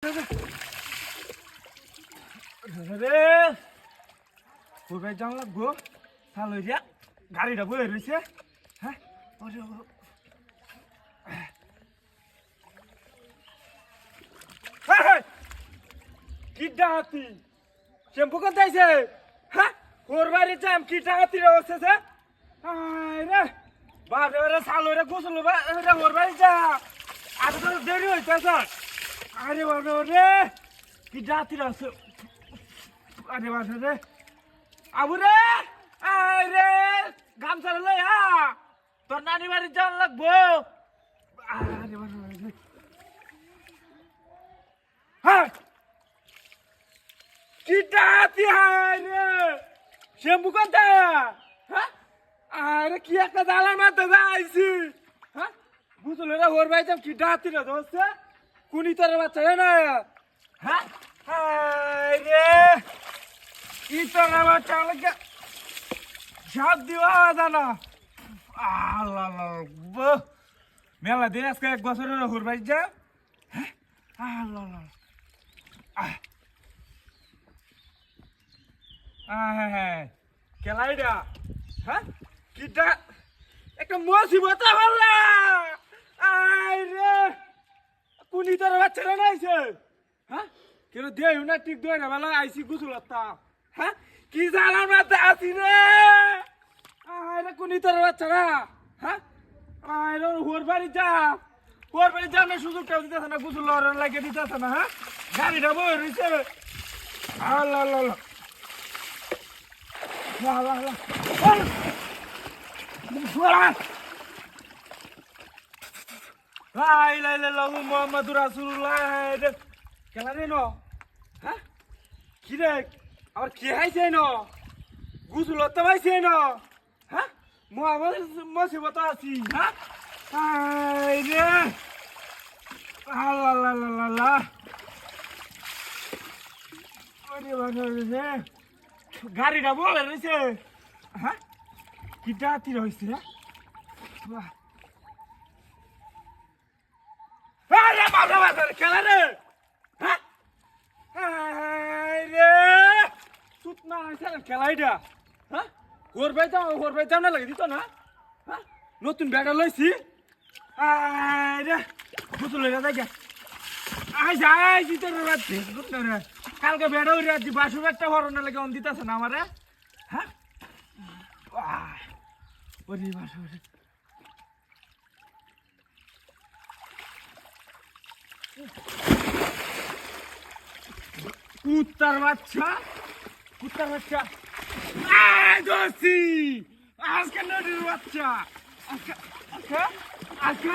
রে কোথায় যাওয়া লাগবো তাহলে গাড়িটা বয়ে রয়েছে। হ্যাঁ কি ডাকাতি শ্যাম্পু করতে আইছে? হ্যাঁ ওর বাড়ি যাম কি ডাকাতি হচ্ছে রে বাপরে বারে সালো রে গোসল ওর বাড়ি যা আগে তো দেরি হইতেছে। আরে বাপরে রে কি ডাকাতি আছে। আরে বাপরে রে আবু রে আরে গামছা লই তোর নানি বাড়ি যাওয়ার লাগবো। আরে বাপরে হ্যাঁ কি ডাকাতি রে শ্যাম্পু করতে? হ্যাঁ আরে কি একটা জ্বালার মাথা যাইছি। হ্যাঁ বুঝলো রে ওর ভাই কি ডাকাতি রে দোস্ত কুনি তোর বাচ্চা রে না? হ্যাঁ রে কি তোর বাচ্চা লাগে ঝাঁপ দিবা জানা। আল্লাহ মেলা দিন আজকে 1 বছরের ওর ভাই যা। হ্যাঁ আল্লাহ হ্যাঁ কেলাইডা। হ্যাঁ কিটা একটা মুসিবত হল্লা। আরে কুনি তোর বাচ্চারা নাইছে? হ্যাঁ কেন দেই না ঠিক দই না বেলা আইসি গুছলতা। হ্যাঁ কি জানার মাথা আছি রে। আরে কুনি তোর বাচ্চারা? হ্যাঁ আরে ওর বাড়ি যা ওর বাড়ি যা না সুযোগটা দিতেছে না গুছল লাগে দিতেছে না। হ্যাঁ গাড়িটা বই রয়েছে। আল্লাহ আল্লাহ মোহাম্মদ রাসূলুল্লাহ কেলা রে ন? হ্যাঁ কি রে আবার কি হাইছে ন গুজুল তো পাইছে ন? হ্যাঁ মুসিবত আছি। হ্যাঁ রে আল্লাহ গাড়িটা বলে রয়েছে। হ্যাঁ কি ডাকাতি রয়েছে? খেলা রে খেলাইটা। হ্যাঁ ওর ভাই যাও না লাগে দিত না। হ্যাঁ নতুন ব্যাটা লইছি বুঝল কালকে বেড়া উড়ে আছি বাসুর একটা হরণে লাগে অন দিতেছে না আমারে। হ্যাঁ ওরে বাসু কুত্তার বাচ্চা দোষী আজকে নদীর বাচ্চা আজকে